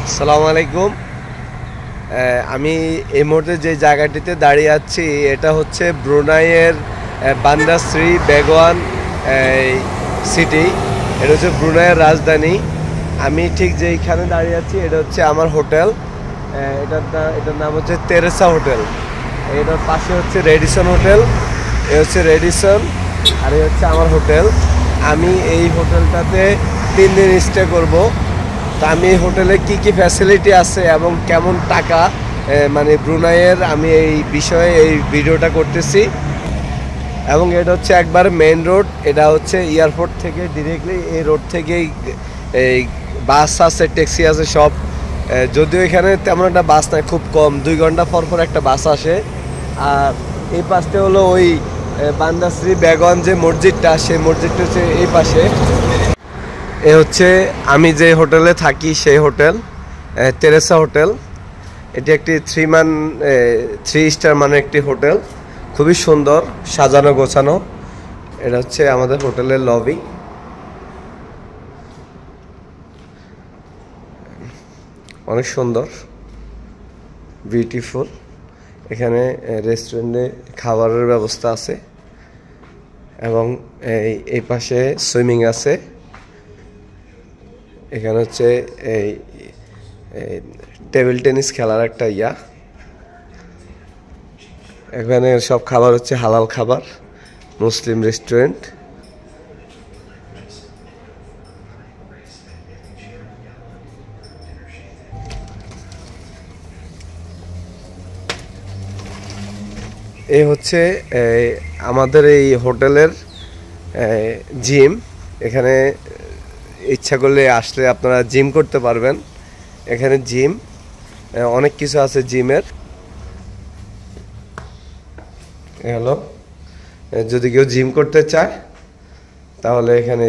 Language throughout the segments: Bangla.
আসসালামু আলাইকুম। আমি এই মুহূর্তে যে জায়গাটিতে দাঁড়িয়ে আছি এটা হচ্ছে ব্রুনাইয়ের বান্দার শ্রী বেগওয়ান সিটি। এটা হচ্ছে ব্রুনাইয়ের রাজধানী। আমি ঠিক যেইখানে দাঁড়িয়ে আছি এটা হচ্ছে আমার হোটেল। এটার নাম হচ্ছে তেরেসা হোটেল। এটার পাশে হচ্ছে রেডিসন হোটেল। এ হচ্ছে রেডিসন আর এই হচ্ছে আমার হোটেল। আমি এই হোটেলটাতে 3 দিন স্টে করব। তো আমি এই হোটেলে কি কি ফ্যাসিলিটি আছে এবং কেমন টাকা মানে ব্রুনাইয়ের, আমি এই বিষয়ে এই ভিডিওটা করতেছি। এবং এটা হচ্ছে একবার মেইন রোড। এটা হচ্ছে এয়ারপোর্ট থেকে ডিরেক্টলি এই রোড থেকেই এই বাস আছে, ট্যাক্সি আছে সব। যদিও এখানে তেমন একটা বাস নাই, খুব কম, 2 ঘন্টা পর পর একটা বাস আসে। আর এই পাশটা হলো ওই বান্দা শ্রী বেগওয়ান যে মসজিদটা, সেই মসজিদটা হচ্ছে এই পাশে। এ হচ্ছে আমি যে হোটেলে থাকি সেই হোটেল, তেরেসা হোটেল। এটি একটি 3 স্টার মানের একটি হোটেল, খুবই সুন্দর সাজানো গোছানো। এটা হচ্ছে আমাদের হোটেলের লবি। অনেক সুন্দর, বিউটিফুল। এখানে রেস্টুরেন্টে খাবারের ব্যবস্থা আছে এবং এই পাশে সুইমিং আছে। এখানে হচ্ছে এই টেবিল টেনিস খেলার একটা এখানে সব খাবার হচ্ছে হালাল খাবার, মুসলিম রেস্টুরেন্ট। এই হচ্ছে আমাদের এই হোটেলের জিম। এখানে ইচ্ছা করলে আসলে আপনারা জিম করতে পারবেন। এখানে জিম অনেক কিছু আছে জিমের। হ্যালো, যদি কেউ জিম করতে চায় তাহলে এখানে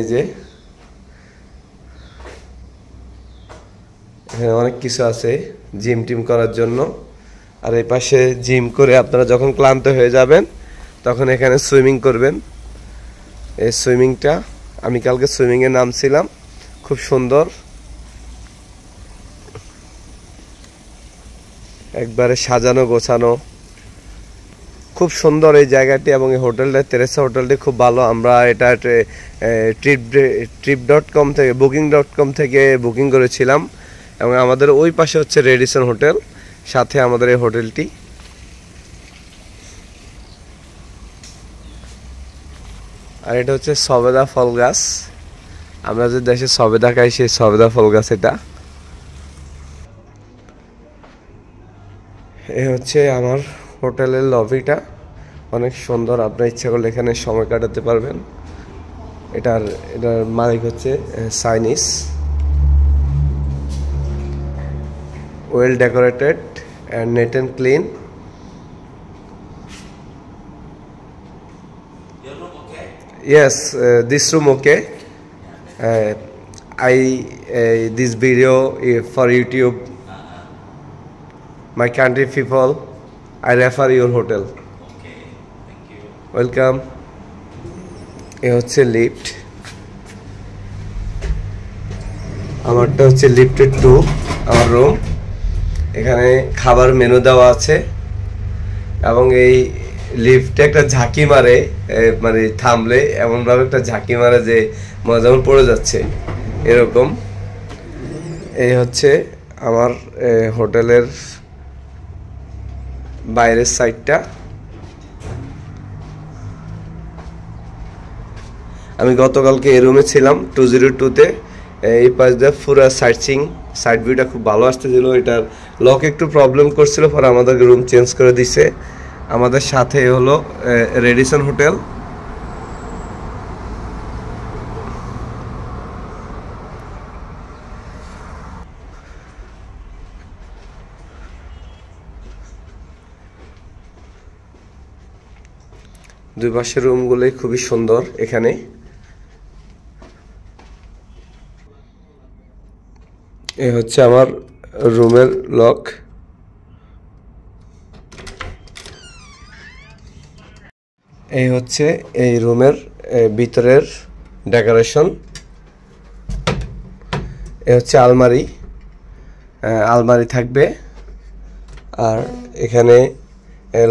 এখানে অনেক কিছু আছে জিম টিম করার জন্য। আর এই পাশে জিম করে আপনারা যখন ক্লান্ত হয়ে যাবেন তখন এখানে সুইমিং করবেন। এই সুইমিংটা আমি কালকে সুইমিংয়ে নামছিলাম, খুব সুন্দর, একবারে সাজানো গোছানো, খুব সুন্দর এই জায়গাটি। এবং এই হোটেলটা, তেরেসা হোটেলটি খুব ভালো। আমরা এটা trip.com থেকে, booking.com থেকে বুকিং করেছিলাম। এবং আমাদের ওই পাশে হচ্ছে রেডিসন হোটেল, সাথে আমাদের এই হোটেলটি। আর এটা হচ্ছে সবেদা ফল গাছ। আমরা যে দেশে সবেদা খাই সেই সবেদা ফল গাছ এটা। এই হচ্ছে আমার হোটেলের লবিটা, অনেক সুন্দর। আপনার ইচ্ছা করলে এখানে সময় কাটাতে পারবেন। এটার মালিক হচ্ছে Chinese. Well decorated and neat and clean. Your room okay? Yes, this room okay. I this video for YouTube. My country people, I refer your hotel. Okay, thank you. Welcome. এ হচ্ছে লিফট। আমারটা হচ্ছে লিফটেড 2 আমার রুম। এখানে খাবার মেনু দেওয়া আছে এবং এই লিফটে একটা ঝাঁকি মারে, মানে থামলে এমনভাবে একটা ঝাঁকি মারে যে যেমন পড়ে যাচ্ছে এরকম। এই হচ্ছে আমার হোটেলের বাইরের সাইডটা। আমি গতকালকে এই রুমে ছিলাম 202-তে। এই পাশ দিয়ে পুরো সাইড ভিউটা খুব ভালো আসতেছিল। এটার লক একটু প্রবলেম করছিল, পরে আমাদের রুম চেঞ্জ করে দিছে। আমাদের সাথে হলো রেডিসন হোটেল। দুই পাশের রুমগুলোই খুবই সুন্দর। এখানে এই হচ্ছে আমার রুমের লক। এই হচ্ছে এই রুমের ভিতরের ডেকোরেশন। এ হচ্ছে আলমারি। আলমারি থাকবে। আর এখানে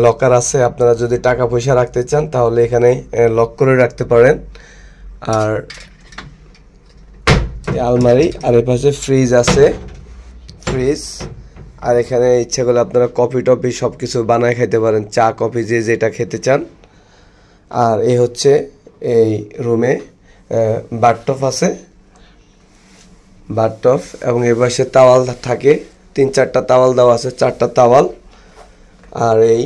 লকার আছে, আপনারা যদি টাকা পয়সা রাখতে চান তাহলে এখানে লক করে রাখতে পারেন। আর আলমারি, আর এ পাশে ফ্রিজ আছে, ফ্রিজ। আর এখানে ইচ্ছা করলে আপনারা কফি টফি সব কিছু বানায় খেতে পারেন, চা কফি যে যেটা খেতে চান। আর এই হচ্ছে এই রুমে বাথটব আছে, বাথটব, এবং এই পাশে তাওয়াল থাকে, 3-4টা তাওয়াল দেওয়া আছে, 4টা তাওয়াল। আর এই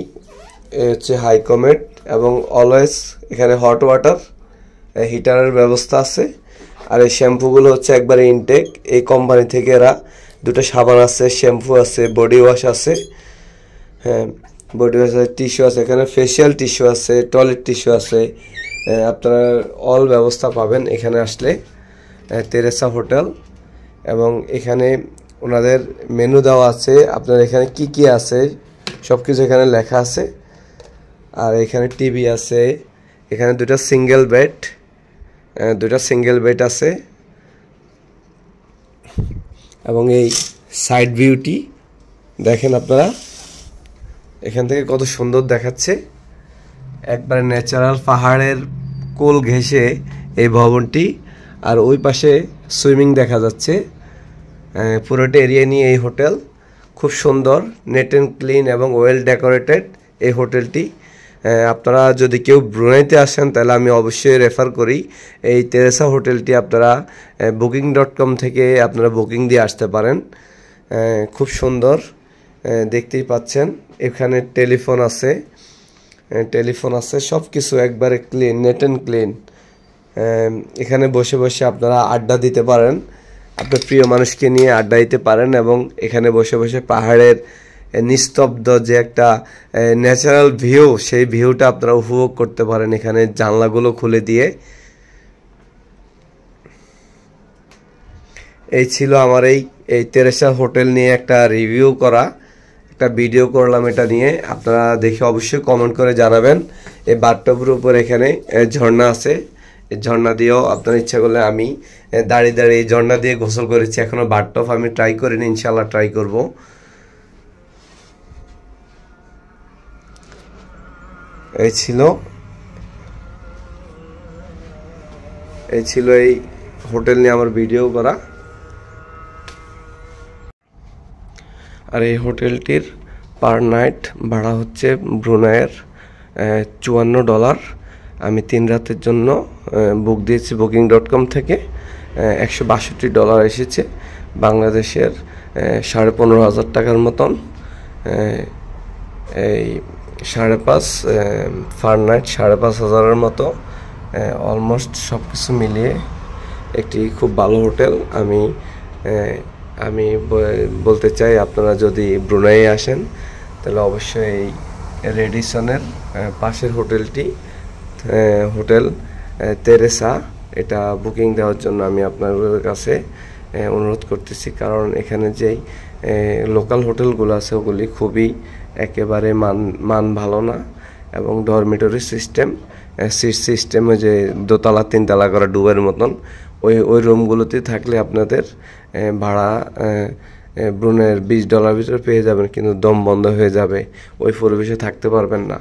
হচ্ছে হাই কমেট, এবং অলওয়েজ এখানে হট ওয়াটার হিটারের ব্যবস্থা আছে। আর এই শ্যাম্পুগুলো হচ্ছে একবারে ইনটেক, এই কোম্পানি থেকে এরা 2টা সাবান আছে, শ্যাম্পু আছে, বডি ওয়াশ আছে, হ্যাঁ বডি ওয়াশ আছে, টিস্যু আছে, এখানে ফেশিয়াল টিস্যু আছে, টয়লেট টিস্যু আছে, আপনারা অল ব্যবস্থা পাবেন এখানে আসলে। তেরেসা হোটেল, এবং এখানে ওনাদের মেনু দেওয়া আছে, আপনার এখানে কি কি আছে সব কিছু এখানে লেখা আছে। আর এখানে টিভি আছে, এখানে 2টা সিঙ্গেল বেড আছে, এবং এই সাইড ভিউটি দেখেন আপনারা, এখান থেকে কত সুন্দর দেখাচ্ছে, একবারে ন্যাচারাল পাহাড়ের কোল ঘেঁষে এই ভবনটি। আর ওই পাশে সুইমিং দেখা যাচ্ছে, পুরোটা এরিয়া নিয়ে এই হোটেল, খুব সুন্দর, নেট অ্যান্ড ক্লিন এবং ওয়েল ডেকোরেটেড এই হোটেলটি। আপনারা যদি কেউ ব্রুনাইতে আসেন তাহলে আমি অবশ্যই রেফার করি এই তেরেসা হোটেলটি। আপনারা booking.com থেকে আপনারা বুকিং দিয়ে আসতে পারেন। খুব সুন্দর, দেখতেই পাচ্ছেন এখানে টেলিফোন আছে, সব কিছু একবারে ক্লিন, নেট অ্যান্ড ক্লিন। এখানে বসে বসে আপনারা আড্ডা দিতে পারেন, আপনার প্রিয় মানুষকে নিয়ে আড্ডা দিতে পারেন, এবং এখানে বসে বসে পাহাড়ের নিস্তব্ধ যে একটা ন্যাচারাল ভিউ, সেই ভিউটা আপনারা উপভোগ করতে পারেন এখানে জানলাগুলো খুলে দিয়ে। এই ছিল আমার এই তেরেসা হোটেল নিয়ে একটা রিভিউ করা, একটা ভিডিও করলাম এটা নিয়ে। আপনারা দেখে অবশ্যই কমেন্ট করে জানাবেন। এই বাথটবের উপর এখানে ঝর্ণা আছে, এই ঝর্ণা দিয়েও আপনার ইচ্ছা করলে, আমি দাঁড়িয়ে দাঁড়িয়ে এই ঝর্ণা দিয়ে গোসল করেছি, এখনো বাথটব আমি ট্রাই করিনি, ইনশাল্লাহ ট্রাই করব। এই ছিল এই হোটেল নিয়ে আমার ভিডিও করা। আর এই হোটেলটির পার নাইট ভাড়া হচ্ছে ব্রুনাইয়ের $54। আমি 3 রাতের জন্য বুক দিয়েছি booking.com থেকে। $162 এসেছে, বাংলাদেশের 15,500 টাকার মতন। এই 5.5 পার নাইট 5,500-এর মতো, অলমোস্ট সব কিছু মিলিয়ে একটি খুব ভালো হোটেল। আমি বলতে চাই, আপনারা যদি ব্রুনাই আসেন তাহলে অবশ্যই এই রেডিসনের পাশের হোটেলটি, হোটেল তেরেসা, এটা বুকিং দেওয়ার জন্য আমি আপনাদের কাছে অনুরোধ করতেছি। কারণ এখানে যেই লোকাল হোটেলগুলো আছে ওগুলি খুবই একেবারে মান ভালো না, এবং ডরমিটরি সিস্টেমে যে 2তলা 3তলা করা ডুবের মতন, ওই রুমগুলোতে থাকলে আপনাদের ভাড়া ব্রুনাইয়ের $20 ভিতরে পেয়ে যাবেন, কিন্তু দম বন্ধ হয়ে যাবে, ওই পরিবেশে থাকতে পারবেন না।